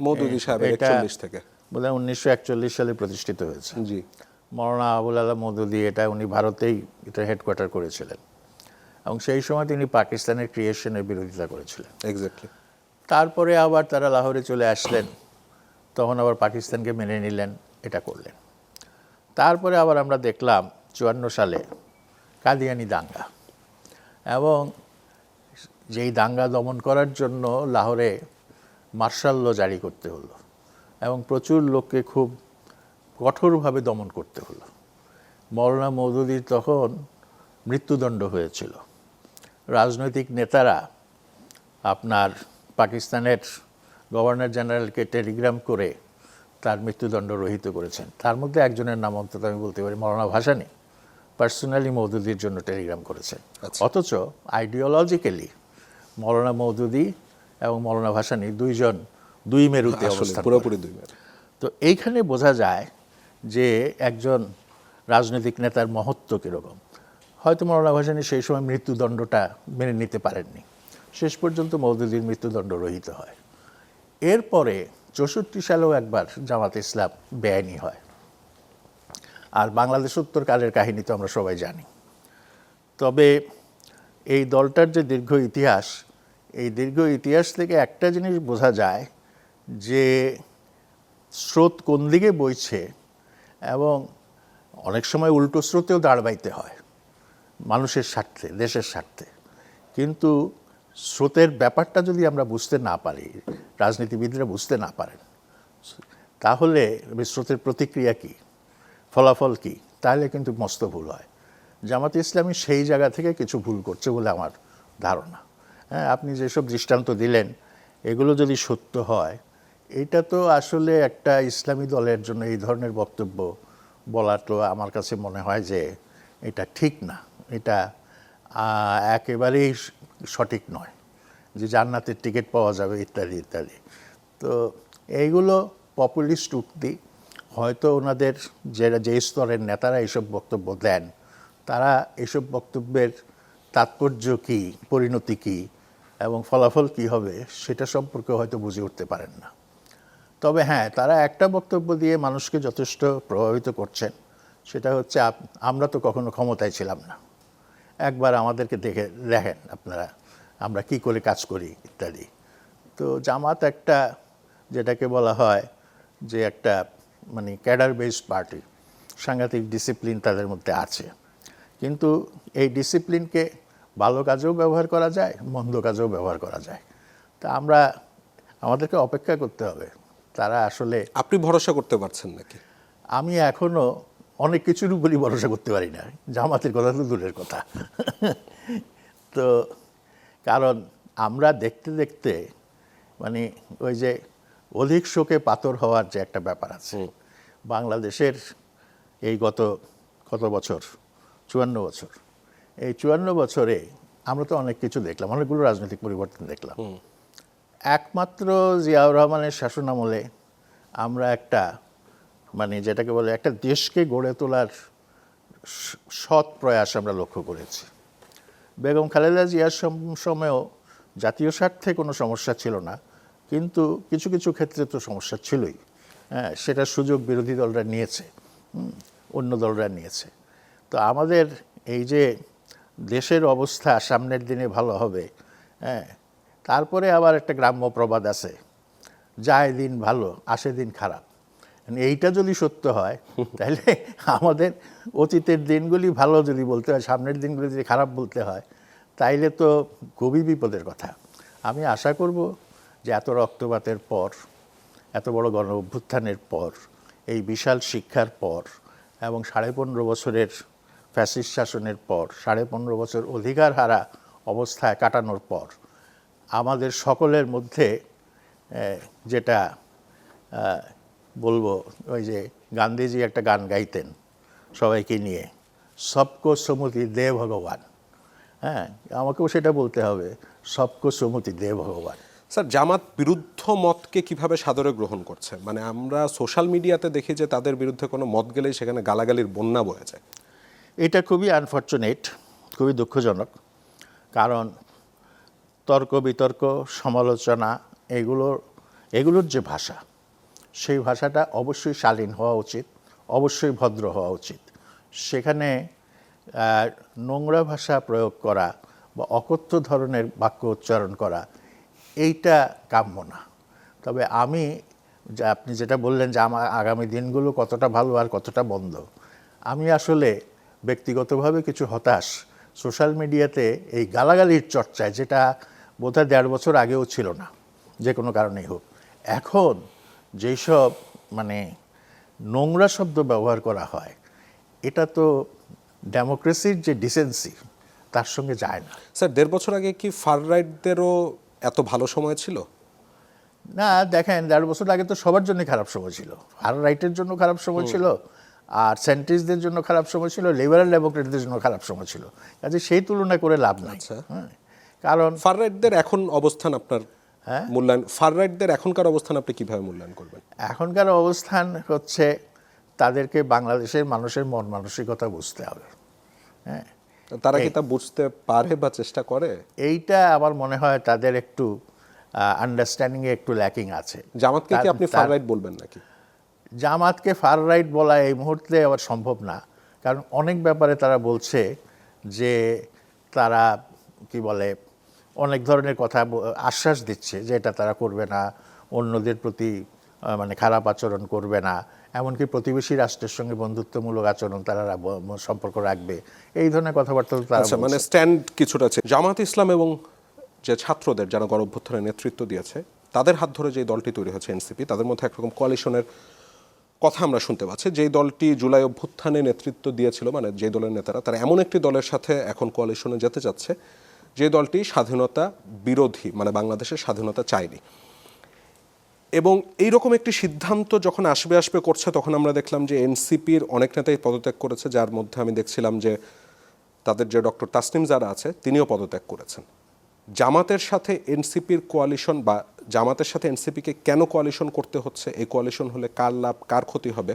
A: মওদুদী সাহেবের 41 থেকে
B: বোধহয় 1941 সালে প্রতিষ্ঠিত হয়েছে।
A: জি।
B: মৌলানা আবুল আলা মওদুদী, এটা উনি ভারতেই এটা হেডকোয়ার্টার করেছিলেন, এবং সেই সময় তিনি পাকিস্তানের ক্রিয়েশনের বিরোধিতা করেছিলেন।
A: এক্স্যাক্টলি।
B: তারপরে আবার তারা লাহোরে চলে আসলেন, তখন আবার পাকিস্তানকে মেনে নিলেন, এটা করলেন। তারপরে আবার আমরা দেখলাম 54 সালে কাদিয়ানি দাঙ্গা, এবং যেই দাঙ্গা দমন করার জন্য লাহোরে মার্শাল ল জারি করতে হলো, এবং প্রচুর লোককে খুব কঠোরভাবে দমন করতে হলো। মৌলানা মওদুদীর তখন মৃত্যুদণ্ড হয়েছিল। রাজনৈতিক নেতারা আপনার পাকিস্তানের গভর্নর জেনারেলকে টেলিগ্রাম করে তার মৃত্যুদণ্ড রহিত করেছেন। তার মধ্যে একজনের নাম অন্তত আমি বলতে পারি, মৌলানা ভাসানী পার্সোনালি মওদুদীর জন্য টেলিগ্রাম করেছেন। অথচ আইডিওলজিক্যালি মৌলানা মওদুদী এবং মৌলানা ভাসানী দুই মেরুতে অবস্থান করেন।
A: পুরোপুরি দুই মেরু।
B: তো এইখানে বোঝা যায় যে একজন রাজনৈতিক নেতার মহত্ব কীরকম। হয়তো মৌলানা ভাসানী সেই সময় মৃত্যুদণ্ডটা মেনে নিতে পারেননি, শেষ পর্যন্ত মওদুদীর মৃত্যুদণ্ড রহিত হয়। এরপরে 64 সালেও একবার জামাত ইসলাম বেআইনি হয়। আর বাংলাদেশ উত্তরকালের কাহিনী তো আমরা সবাই জানি। তবে এই দলটার যে দীর্ঘ ইতিহাস, এই দীর্ঘ ইতিহাস থেকে একটা জিনিস বোঝা যায় যে স্রোত কোন দিকে বইছে, এবং অনেক সময় উল্টো স্রোতেও দাঁড় বাইতে হয় মানুষের স্বার্থে, দেশের স্বার্থে। কিন্তু স্রোতের ব্যাপারটা যদি আমরা বুঝতে না পারি, রাজনীতিবিদরা বুঝতে না পারেন, তাহলে স্রোতের প্রতিক্রিয়া কী, ফলাফল কী, তাহলে কিন্তু মস্ত ভুল হয়। জামাত ইসলামী সেই জায়গা থেকে কিছু ভুল করছে বলে আমার ধারণা। হ্যাঁ, আপনি যেসব দৃষ্টান্ত দিলেন, এগুলো যদি সত্য হয়, এটা তো আসলে একটা ইসলামী দলের জন্য এই ধরনের বক্তব্য বলা তো আমার কাছে মনে হয় যে এটা ঠিক না, এটা একেবারেই সঠিক নয়। যে জান্নাতের টিকিট পাওয়া যাবে ইত্যাদি ইত্যাদি। তো এইগুলো পপুলিস্ট উক্তি। হয়তো ওনাদের যে স্তরের নেতারা এইসব বক্তব্য দেন, তারা এইসব বক্তব্যের তাৎপর্য কী, পরিণতি কী এবং ফলাফল কী হবে সেটা সম্পর্কে হয়তো বুঝে উঠতে পারেন না। তবে হ্যাঁ, তারা একটা বক্তব্য দিয়ে মানুষকে যথেষ্ট প্রভাবিত করছেন, সেটা হচ্ছে আমরা তো কখনো ক্ষমতায় ছিলাম না, একবার আমাদেরকে দেখেন আপনারা আমরা কি করে কাজ করি ইত্যাদি। তো জামাত একটা, যেটাকে বলা হয় যে একটা মানে ক্যাডার বেসড পার্টি, সাংঘাতিক ডিসিপ্লিন তাদের মধ্যে আছে, কিন্তু এই ডিসিপ্লিনকে ভালো কাজেও ব্যবহার করা যায়, মন্দ কাজেও ব্যবহার করা যায়। তা আমাদেরকে অপেক্ষা করতে হবে তারা আসলে।
A: আপনি ভরসা করতে পারছেন নাকি?
B: আমি এখনো অনেক কিছুর উপরই ভরসা করতে পারি না, জামাতের কথা তো দূরের কথা। তো কারণ আমরা দেখতে দেখতে মানে ওই যে অধিক শোকে পাথর হওয়ার যে একটা ব্যাপার আছে বাংলাদেশের, এই কত বছর, 54 বছর, এই 54 বছরে আমরা তো অনেক কিছু দেখলাম, অনেকগুলো রাজনৈতিক পরিবর্তন দেখলাম। একমাত্র জিয়াউর রহমানের শাসনামলে আমরা একটা মানে যেটাকে বলে একটা দেশকে গড়ে তোলার সৎ প্রয়াস আমরা লক্ষ্য করেছি। বেগম খালেদা জিয়ার সময়েও জাতীয় স্বার্থে কোনো সমস্যা ছিল না, কিন্তু কিছু কিছু ক্ষেত্রে তো সমস্যা ছিলই। হ্যাঁ, সেটা সুযোগ বিরোধী দলরা নিয়েছে, অন্য দলরা নিয়েছে। তো আমাদের এই যে দেশের অবস্থা সামনের দিনে ভালো হবে, হ্যাঁ, তারপরে আবার একটা গ্রাম্য প্রবাদ আছে, যায় দিন ভালো আসে দিন খারাপ। এইটা যদি সত্য হয় তাহলে আমাদের অতীতের দিনগুলি ভালো যদি বলতে হয়, সামনের দিনগুলি যদি খারাপ বলতে হয়, তাইলে তো খুবই বিপদের কথা। আমি আশা করব যে এত রক্তপাতের পর, এত বড় গণ অভ্যুত্থানের পর, এই বিশাল শিক্ষার পর এবং 15.5 বছরের ফ্যাসিস্ট শাসনের পর, 15.5 বছর অধিকার হারা অবস্থায় কাটানোর পর আমাদের সকলের মধ্যে যেটা বলবো, ওই যে গান্ধীজি একটা গান গাইতেন সবাইকে নিয়ে, সবকো সুমতি দে ভগবান। হ্যাঁ, আমাকেও সেটা বলতে হবে, সবকো সুমতি দে ভগবান।
A: স্যার, জামাত বিরুদ্ধ মতকে কিভাবে সাদরে গ্রহণ করছে? মানে আমরা সোশ্যাল মিডিয়াতে দেখি যে তাদের বিরুদ্ধে কোনো মত গেলেই সেখানে গালাগালির বন্যা বয়ে যায়।
B: এটা খুবই আনফর্চুনেট, খুবই দুঃখজনক। কারণ তর্ক বিতর্ক, সমালোচনা, এগুলোর যে ভাষা, সেই ভাষাটা অবশ্যই শালীন হওয়া উচিত, অবশ্যই ভদ্র হওয়া উচিত। সেখানে নোংরা ভাষা প্রয়োগ করা বা অকথ্য ধরনের বাক্য উচ্চারণ করা, এইটা কাম্য না। তবে আপনি যেটা বললেন যে আমার আগামী দিনগুলো কতটা ভালো আর কতটা বন্ধ, আমি আসলে ব্যক্তিগতভাবে কিছু হতাশ সোশ্যাল মিডিয়াতে এই গালাগালির চর্চায়, যেটা বোধহয় 1.5 বছর আগেও ছিল না, যে কোনো কারণেই হোক। এখন যেসব মানে নোংরা শব্দ ব্যবহার করা হয়, এটা তো ডেমোক্রেসির যে ডিসেন্সি তার সঙ্গে যায় না।
A: স্যার, 1.5 বছর আগে কি ফার রাইটদেরও এত ভালো সময় ছিল?
B: না, দেখেন 1.5 বছর আগে তো সবার জন্য খারাপ সময় ছিল। ফার রাইটের জন্য খারাপ সময় ছিল, আর সেন্ট্রিস্টদের জন্য খারাপ সময় ছিল, লিবারাল ডেমোক্রেটদের জন্য খারাপ সময় ছিল। কাজে সেই তুলনা করে লাভ নাই। হ্যাঁ, কারণ
A: ফার রাইটদের এখন অবস্থান আপনার মূল্যায়ন, ফার রাইটদের এখনকার অবস্থান আপনি কিভাবে মূল্যায়ন করবেন?
B: এখনকার অবস্থান হচ্ছে তাদেরকে বাংলাদেশের মানুষের মন মানসিকতা বুঝতে হবে। হ্যাঁ,
A: তারা কি তা বুঝতে পারে বা চেষ্টা করে?
B: এইটা আমার মনে হয় তাদের একটু আন্ডারস্ট্যান্ডিংয়ে একটু ল্যাকিং আছে।
A: জামাতকে কি আপনি ফার রাইট বলবেন নাকি?
B: জামাতকে ফার রাইট বলা এই মুহূর্তে আবার সম্ভব না, কারণ অনেক ব্যাপারে তারা বলছে যে তারা কি বলে অনেক ধরনের কথা আশ্বাস দিচ্ছে যে এটা তারা করবে না, অন্যদের প্রতি মানে খারাপ আচরণ করবে না, এমনকি প্রতিবেশী রাষ্ট্রের সঙ্গে বন্ধুত্বমূলক আচরণ তারা সম্পর্ক রাখবে, এই ধরনের কথাবার্তা তারা
A: মানে স্ট্যান্ড কিছুটা আছে। জামাত ইসলাম এবং যে ছাত্রদের যারা গণ অভ্যুত্থানের নেতৃত্ব দিয়েছে, তাদের হাত ধরে যে দলটি তৈরি হয়েছে এনসিপি, তাদের মধ্যে একরকম কোয়ালিশনের কথা আমরা শুনতে পাচ্ছি। যেই দলটি জুলাই অভ্যুত্থানে নেতৃত্ব দিয়েছিল, মানে যে দলের নেতারা, তারা এমন একটি দলের সাথে এখন কোয়ালিশনে যেতে চাচ্ছে যে দলটি স্বাধীনতা বিরোধী, মানে বাংলাদেশের স্বাধীনতা চায়নি। এবং এইরকম একটি সিদ্ধান্ত যখন আসবে করছে, তখন আমরা দেখলাম যে এনসিপির অনেক নেতাই পদত্যাগ করেছে, যার মধ্যে আমি দেখছিলাম যে তাদের যে ডক্টর তাসনিম যারা আছে, তিনিও পদত্যাগ করেছেন। জামাতের সাথে এনসিপির কোয়ালিশন বা জামাতের সাথে এনসিপিকে কেন কোয়ালিশন করতে হচ্ছে, এই কোয়ালিশন হলে কার লাভ কার ক্ষতি হবে,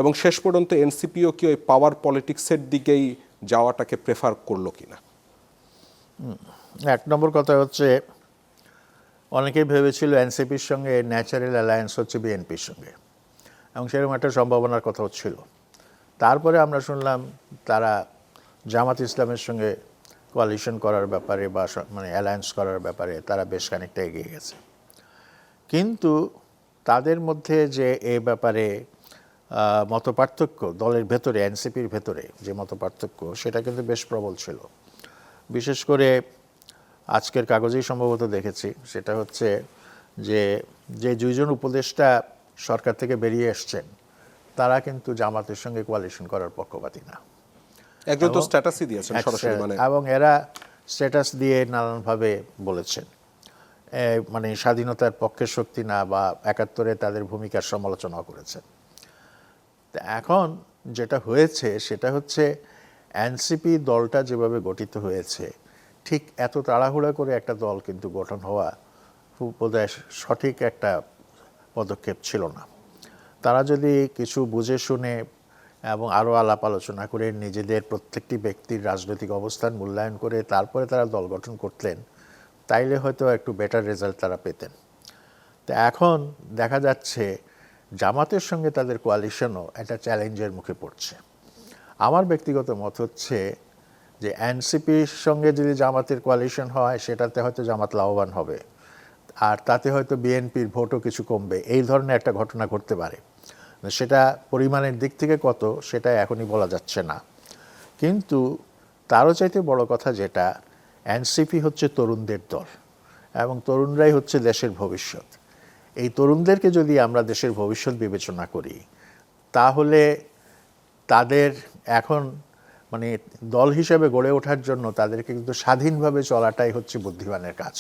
A: এবং শেষ পর্যন্ত এনসিপিও কি ওই পাওয়ার পলিটিক্সের দিকেই যাওয়াটাকে প্রেফার করলো কিনা?
B: এক নম্বর কথা হচ্ছে, অনেকেই ভেবেছিল এনসিপির সঙ্গে ন্যাচারাল অ্যালায়েন্স হচ্ছে বিএনপির সঙ্গে, এবং সেরকম একটা সম্ভাবনার কথাও ছিল। তারপরে আমরা শুনলাম তারা জামাত ইসলামের সঙ্গে কোয়ালিশন করার ব্যাপারে বা মানে অ্যালায়েন্স করার ব্যাপারে তারা বেশ খানিকটা এগিয়ে গেছে। কিন্তু তাদের মধ্যে যে এ ব্যাপারে মতপার্থক্য দলের ভেতরে, এনসিপির ভেতরে যে মতপার্থক্য, সেটা কিন্তু বেশ প্রবল ছিল। বিশেষ করে আজকের কাগজেই সম্ভবত দেখেছি, সেটা হচ্ছে যে দুইজন উপদেষ্টা সরকার থেকে বেরিয়ে এসছেন, তারা কিন্তু জামাতের সঙ্গে কোয়ালিশন করার পক্ষপাতী না।
A: একজন তো স্ট্যাটাসই দিয়েছেন সরাসরি, মানে
B: এবং এরা স্ট্যাটাস দিয়ে নানানভাবে বলেছেন মানে স্বাধীনতার পক্ষের শক্তি না, বা ৭১-এ তাদের ভূমিকার সমালোচনা করেছেন। তা এখন যেটা হয়েছে সেটা হচ্ছে, এনসিপি দলটা যেভাবে গঠিত হয়েছে, ঠিক এত তাড়াহুড়া করে একটা দল কিন্তু গঠন হওয়া খুব বোধহয় সঠিক একটা পদক্ষেপ ছিল না। তারা যদি কিছু বুঝে শুনে এবং আরও আলাপ আলোচনা করে নিজেদের প্রত্যেকটি ব্যক্তির রাজনৈতিক অবস্থান মূল্যায়ন করে তারপরে তারা দল গঠন করতেন, তাইলে হয়তো একটু বেটার রেজাল্ট তারা পেতেন। তো এখন দেখা যাচ্ছে জামাতের সঙ্গে তাদের কোয়ালিশনও একটা চ্যালেঞ্জের মুখে পড়ছে। আমার ব্যক্তিগত মত হচ্ছে যে এনসিপির সঙ্গে যদি জামাতের কোয়ালিশন হয়, সেটাতে হয়তো জামাত লাভবান হবে, আর তাতে হয়তো বিএনপির ভোটও কিছু কমবে, এই ধরনের একটা ঘটনা ঘটতে পারে। সেটা পরিমাণের দিক থেকে কত, সেটা এখনই বলা যাচ্ছে না। কিন্তু তারও চাইতে বড় কথা যেটা, এনসিপি হচ্ছে তরুণদের দল, এবং তরুণরাই হচ্ছে দেশের ভবিষ্যৎ। এই তরুণদেরকে যদি আমরা দেশের ভবিষ্যৎ বিবেচনা করি, তাহলে তাদের এখন মানে দল হিসেবে গড়ে ওঠার জন্য তাদেরকে কিন্তু স্বাধীনভাবে চলাটাই হচ্ছে বুদ্ধিমানের কাজ।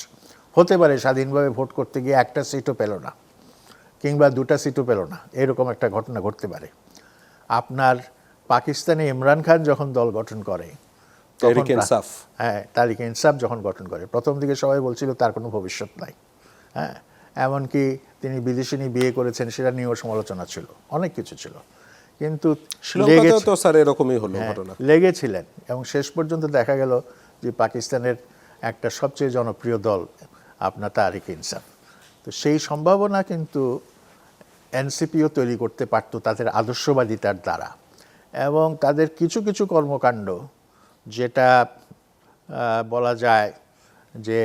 B: হতে পারে স্বাধীনভাবে ভোট করতে গিয়ে একটা সিটও পেল না, কিংবা দুটা সিটও পেল না, এরকম একটা ঘটনা ঘটতে পারে। আপনার পাকিস্তানে ইমরান খান যখন দল গঠন করে,
A: তাহরিক ইনসাফ,
B: হ্যাঁ, তাহরিক ইনসাফ যখন গঠন করে, প্রথম দিকে সবাই বলছিল তার কোনো ভবিষ্যৎ নাই। হ্যাঁ, এমনকি তিনি বিদেশিনী বিয়ে করেছেন, সেটা নিয়েও সমালোচনা ছিল, অনেক কিছু ছিল। কিন্তু
A: শ্রীলঙ্কাতেও তো স্যার এরকমই হলো ঘটনা।
B: লেগেছিলেন, এবং শেষ পর্যন্ত দেখা গেল যে পাকিস্তানের একটা সবচেয়ে জনপ্রিয় দল আপনার তাহরিক ইনসাফ। তো সেই সম্ভাবনা কিন্তু এনসিপিও তৈরি করতে পারত তাদের আদর্শবাদিতার দ্বারা, এবং তাদের কিছু কিছু কর্মকাণ্ড, যেটা বলা যায় যে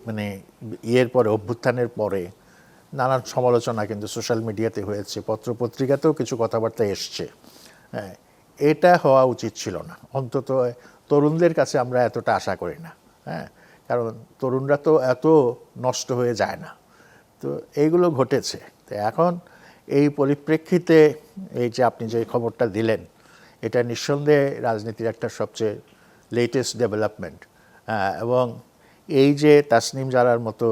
B: মানে ইয়ের পরে, অভ্যুত্থানের পরে নানান সমালোচনা কিন্তু সোশ্যাল মিডিয়াতে হয়েছে, পত্রপত্রিকাতেও কিছু কথাবার্তা এসছে। হ্যাঁ, এটা হওয়া উচিত ছিল না, অন্তত তরুণদের কাছে আমরা এতটা আশা করি না। হ্যাঁ, কারণ তরুণরা তো এত নষ্ট হয়ে যায় না। তো এইগুলো ঘটেছে। তো এখন এই পরিপ্রেক্ষিতে এই যে আপনি যে খবরটা দিলেন, এটা নিঃসন্দেহে রাজনীতির একটা সবচেয়ে লেটেস্ট ডেভেলপমেন্ট। এবং এই যে তাসনিম জারার মতো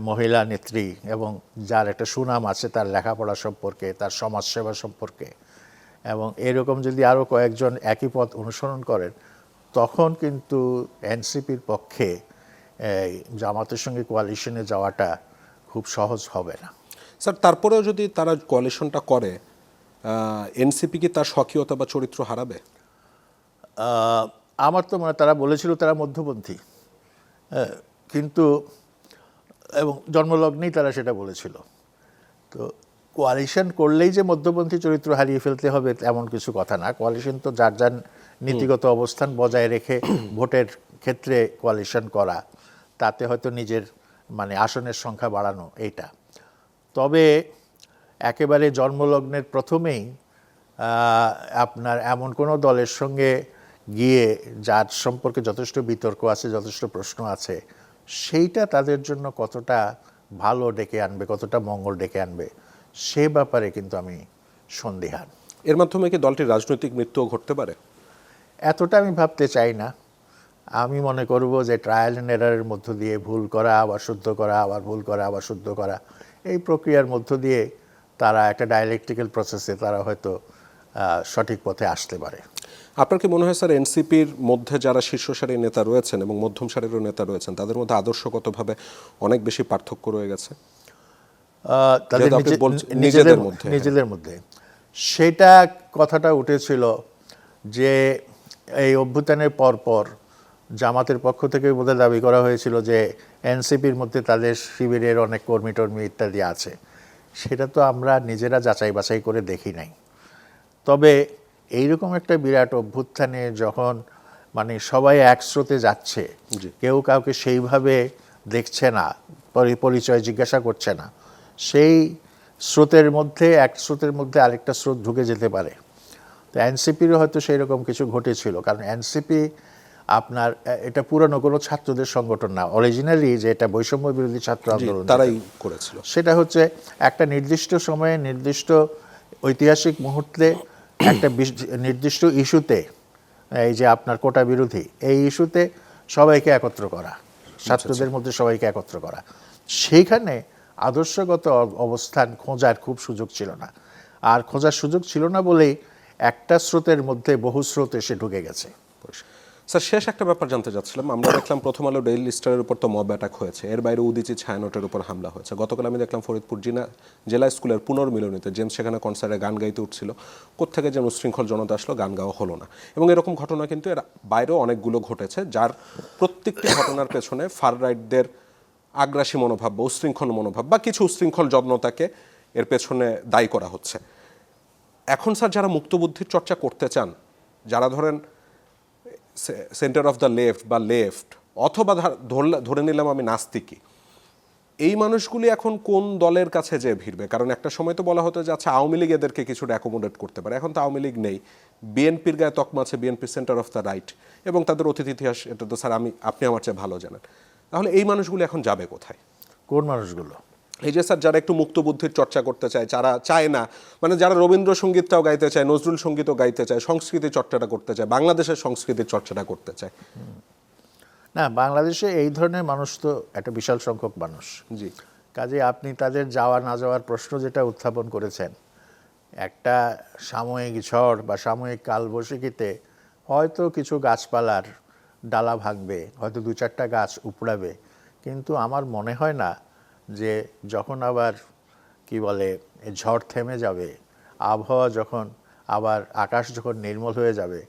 B: মহিলা নেত্রী, এবং যার একটা সুনাম আছে তার লেখাপড়া সম্পর্কে, তার সমাজসেবা সম্পর্কে, এবং এরকম যদি আরও কয়েকজন একই পথ অনুসরণ করেন, তখন কিন্তু এনসিপির পক্ষে জামাতের সঙ্গে কোয়ালিশনে যাওয়াটা খুব সহজ হবে না।
A: স্যার, তারপরেও যদি তারা কোয়ালিশনটা করে, এনসিপি কি তার স্বকীয়তা বা চরিত্র হারাবে?
B: আমার তো মনে, তারা বলেছিল তারা মধ্যপন্থী, কিন্তু এবং জন্মলগ্নেই তারা সেটা বলেছিল। তো কোয়ালিশন করলেই যে মধ্যপন্থী চরিত্র হারিয়ে ফেলতে হবে এমন কিছু কথা না। কোয়ালিশন তো যার যার নীতিগত অবস্থান বজায় রেখে ভোটের ক্ষেত্রে কোয়ালিশন করা, তাতে হয়তো নিজের মানে আসনের সংখ্যা বাড়ানো, এইটা। তবে একেবারে জন্মলগ্নের প্রথমেই আপনার এমন কোনো দলের সঙ্গে গিয়ে যার সম্পর্কে যথেষ্ট বিতর্ক আছে, যথেষ্ট প্রশ্ন আছে, সেইটা তাদের জন্য কতটা ভালো ডেকে আনবে, কতটা মঙ্গল ডেকে আনবে, সে ব্যাপারে কিন্তু আমি সন্দিহান।
A: এর মাধ্যমে কি দলটির রাজনৈতিক মৃত্যুও ঘটতে পারে?
B: এতটা আমি ভাবতে চাই না। আমি মনে করব যে ট্রায়াল অ্যান্ড এরারের মধ্য দিয়ে ভুল করা, আবার শুদ্ধ করা, আবার ভুল করা, আবার শুদ্ধ করা, এই প্রক্রিয়ার মধ্য দিয়ে তারা একটা ডায়ালেকটিক্যাল প্রসেসে তারা হয়তো সঠিক পথে আসতে পারে।
A: আপনার কি মনে হয় স্যার এনসিপির মধ্যে যারা শীর্ষ সারির নেতা রয়েছেন এবং মধ্যম সারিরও নেতা রয়েছেন তাদের মধ্যে আদর্শগতভাবে অনেক বেশি পার্থক্য রয়ে গেছে?
B: তাদের
A: যেহেতু আপনি বলছেন নিজেদের মধ্যে,
B: নিজেদের মধ্যে সেটা কথাটা উঠেছিল যে এই অভ্যুত্থানের পর জামাতের পক্ষ থেকে বোধহয় দাবি করা হয়েছিল যে এনসিপির মধ্যে তাদের শিবিরের অনেক কর্মী টর্মী ইত্যাদি আছে। সেটা তো আমরা নিজেরা যাচাই বাছাই করে দেখি নাই। তবে এইরকম একটা বিরাট অভ্যুত্থানে যখন মানে সবাই এক স্রোতে যাচ্ছে, কেউ কাউকে সেইভাবে দেখছে না, পরিচয় জিজ্ঞাসা করছে না, সেই স্রোতের মধ্যে এক স্রোতের মধ্যে আরেকটা স্রোত ঢুকে যেতে পারে। তো এনসিপিরও হয়তো সেই রকম কিছু ঘটেছিল, কারণ এনসিপি আপনার এটা পুরনো কোনো ছাত্রদের সংগঠন না। অরিজিনালি যে এটা বৈষম্য বিরোধী ছাত্র আন্দোলন
A: তারাই করেছিল,
B: সেটা হচ্ছে একটা নির্দিষ্ট সময়ে নির্দিষ্ট ঐতিহাসিক মুহূর্তে একটা নির্দিষ্ট ইস্যুতে, এই যে আপনার কোটা বিরোধী এই ইস্যুতে সবাইকে একত্র করা, ছাত্রদের মধ্যে সবাইকে একত্র করা। সেইখানে আদর্শগত অবস্থান খোঁজার খুব সুযোগ ছিল না, আর খোঁজার সুযোগ ছিল না বলেই একটা স্রোতের মধ্যে বহু স্রোত এসে ঢুকে গেছে।
A: স্যার শেষ একটা ব্যাপার জানতে চাচ্ছিলাম। আমরা দেখলাম প্রথম আলো ডেইলি স্টারের উপর তো মব অ্যাটাক হয়েছে, এর বাইরে উদিচি ছায়ানটের উপর হামলা হয়েছে। গতকাল আমি দেখলাম ফরিদপুর জেলা স্কুলের পুনর্মিলনীতে জেমস সেখানে কনসার্টে গান গাইতে উঠছিল, কোত্থেকে যেন উশৃঙ্খল জনতা আসলো, গান গাওয়া হলো না। এবং এরকম ঘটনা কিন্তু এর বাইরেও অনেকগুলো ঘটেছে, যার প্রত্যেকটি ঘটনার পেছনে ফার রাইটদের আগ্রাসী মনোভাব বা উশৃঙ্খল মনোভাব বা কিছু উশৃঙ্খল জনতাকে এর পেছনে দায়ী করা হচ্ছে। এখন স্যার যারা মুক্তবুদ্ধির চর্চা করতে চান, যারা ধরেন সেন্টার অফ দ্য লেফট বা লেফট, অথবা ধরে নিলাম আমি নাস্তিকই, এই মানুষগুলি এখন কোন দলের কাছে যে ভিড়বে? কারণ একটা সময় তো বলা হতো যে আচ্ছা আওয়ামী লীগ এদেরকে কিছুটা অ্যাকোমোডেট করতে পারে, এখন তো আওয়ামী লীগ নেই, বিএনপির গায়ে তকমা আছে, BNP centre of the right, এবং তাদের অতীত ইতিহাস এটা তো স্যার আপনি আমার চেয়ে ভালো জানেন। তাহলে এই মানুষগুলি এখন যাবে কোথায়?
B: কোন মানুষগুলো?
A: এই যে স্যার যারা একটু মুক্তবুদ্ধির চর্চা করতে চায়, যারা চায় না, মানে যারা রবীন্দ্রসঙ্গীতটাও গাইতে চায়, নজরুল সঙ্গীতও গাইতে চায়, সংস্কৃতি চর্চাটা করতে চায়, বাংলাদেশের সংস্কৃতির চর্চাটা করতে চায়।
B: না, বাংলাদেশে এই ধরনের মানুষ তো একটা বিশাল সংখ্যক মানুষ।
A: জি,
B: কাজে আপনি তাদের যাওয়া না যাওয়ার প্রশ্ন যেটা উত্থাপন করেছেন, একটা সাময়িক ঝড় বা সাময়িক কালবৈশাখীতে হয়তো কিছু গাছপালার ডালা ভাঙবে, হয়তো দু চারটা গাছ উপড়াবে, কিন্তু আমার মনে হয় না যে যখন আবার কি বলে ঝড় থেমে যাবে, আবহাওয়া যখন আবার আকাশ যখন নির্মল হয়ে যাবে,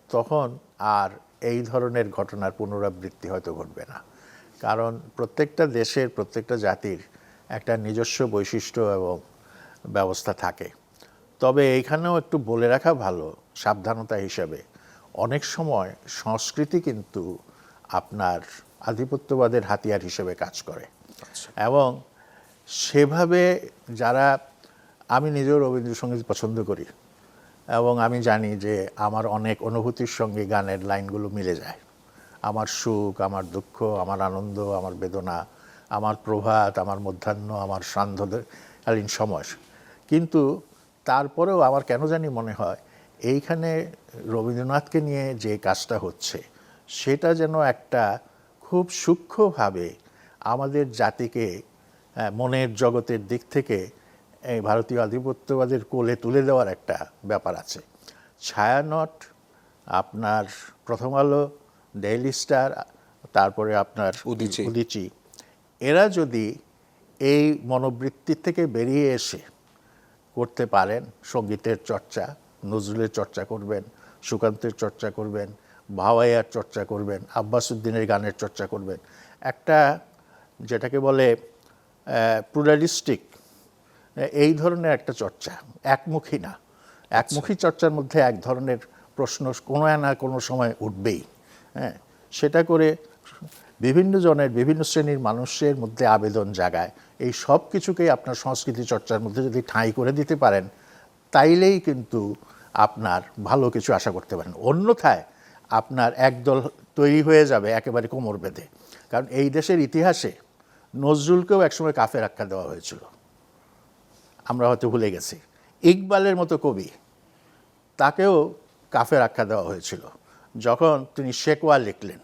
B: তখন আর এই ধরনের ঘটনার পুনরাবৃত্তি হয়তো ঘটবে না। কারণ প্রত্যেকটা দেশের প্রত্যেকটা জাতির একটা নিজস্ব বৈশিষ্ট্য এবং ব্যবস্থা থাকে। তবে এইখানেও একটু বলে রাখা ভালো সাবধানতা হিসাবে, অনেক সময় সংস্কৃতি কিন্তু আপনার আধিপত্যবাদের হাতিয়ার হিসেবে কাজ করে। এবং সেভাবে যারা, আমি নিজেও রবীন্দ্রসঙ্গীত পছন্দ করি এবং আমি জানি যে আমার অনেক অনুভূতির সঙ্গে গানের লাইনগুলো মিলে যায়। আমার সুখ, আমার দুঃখ, আমার আনন্দ, আমার বেদনা, আমার প্রভাত, আমার মধ্যাহ্ন, আমার সান্ধ্যকালীন সময়। কিন্তু তারপরেও আমার কেন জানি মনে হয় এইখানে রবীন্দ্রনাথকে নিয়ে যে কাজটা হচ্ছে সেটা যেন একটা খুব সূক্ষ্মভাবে আমাদের জাতিকে মনের জগতের দিক থেকে এই ভারতীয় আধিপত্যবাদের কোলে তুলে দেওয়ার একটা ব্যাপার আছে। ছায়ানট, আপনার প্রথম আলো, ডেইলি স্টার, তারপরে আপনার উদিচি, এরা যদি এই মনোবৃত্তির থেকে বেরিয়ে এসে করতে পারেন, সঙ্গীতের চর্চা, নজরুলের চর্চা করবেন, সুকান্তের চর্চা করবেন, ভাওয়াইয়ার চর্চা করবেন, আব্বাস উদ্দিনের গানের চর্চা করবেন, একটা যেটাকে বলে প্লুরালিস্টিক এই ধরনের একটা চর্চা, একমুখী না, একমুখী চর্চার মধ্যে এক ধরনের প্রশ্ন কোনো না কোনো সময় উঠবেই। হ্যাঁ, সেটা করে বিভিন্ন জনের বিভিন্ন শ্রেণীর মানুষের মধ্যে আবেদন জাগায়। এই সব কিছুকেই আপনার সংস্কৃতি চর্চার মধ্যে যদি ঠাঁই করে দিতে পারেন, তাইলেই কিন্তু আপনার ভালো কিছু আশা করতে পারেন। অন্যথায় আপনার একদল তৈরি হয়ে যাবে একেবারে কোমর বেঁধে। কারণ এই দেশের ইতিহাসে নজরুলকেও একসময় কাফের আখ্যা দেওয়া হয়েছিল, আমরা হয়তো ভুলে গেছি। ইকবালের মতো কবি, তাকেও কাফের আখ্যা দেওয়া হয়েছিল যখন তিনি শেকওয়া লিখলেন,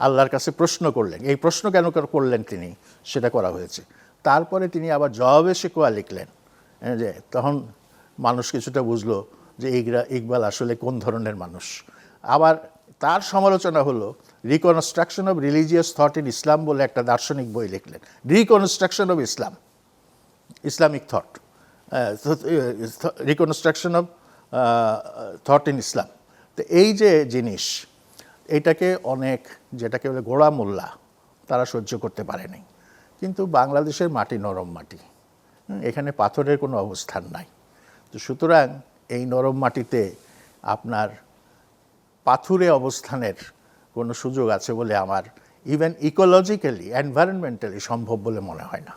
B: আল্লাহর কাছে প্রশ্ন করলেন। এই প্রশ্ন কেন করলেন তিনি, সেটা করা হয়েছে। তারপরে তিনি আবার জবাবে শেকওয়া লিখলেন, যে তখন মানুষ কিছুটা বুঝলো যে ইকবাল আসলে কোন ধরনের মানুষ। আবার তার সমালোচনা হলো reconstruction of religious thought in Islam বলে একটা দার্শনিক বই লিখলেন, reconstruction of Islam, Islamic thought, reconstruction of thought in Islam. তো এই যে জিনিস, এটাকে অনেক, যেটাকে বলে গোড়া মোল্লা, তারা সহ্য করতে পারেনি। কিন্তু বাংলাদেশের মাটি নরম মাটি, এখানে পাথরের কোনো অবস্থান নাই। তো সুতরাং এই নরম মাটিতে আপনার পাথুরে অবস্থানের কোনো সুযোগ আছে বলে আমার ইভেন ইকোলজিক্যালি, এনভায়রনমেন্টালি সম্ভব বলে মনে হয় না।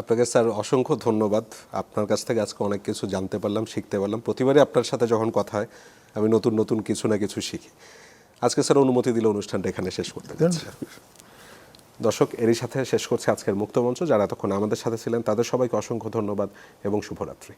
A: আপনাকে স্যার অসংখ্য ধন্যবাদ। আপনার কাছ থেকে আজকে অনেক কিছু জানতে পারলাম, শিখতে পারলাম। প্রতিবারই আপনার সাথে যখন কথা হয় আমি নতুন নতুন কিছু না কিছু শিখি। আজকে স্যার অনুমতি দিলে অনুষ্ঠানটা এখানে শেষ করতে যাচ্ছি। দর্শক, এরই সাথে শেষ করছে আজকের মুক্তমঞ্চ। যারা এতক্ষণ আমাদের সাথে ছিলেন তাদের সবাইকে অসংখ্য ধন্যবাদ এবং শুভরাত্রি।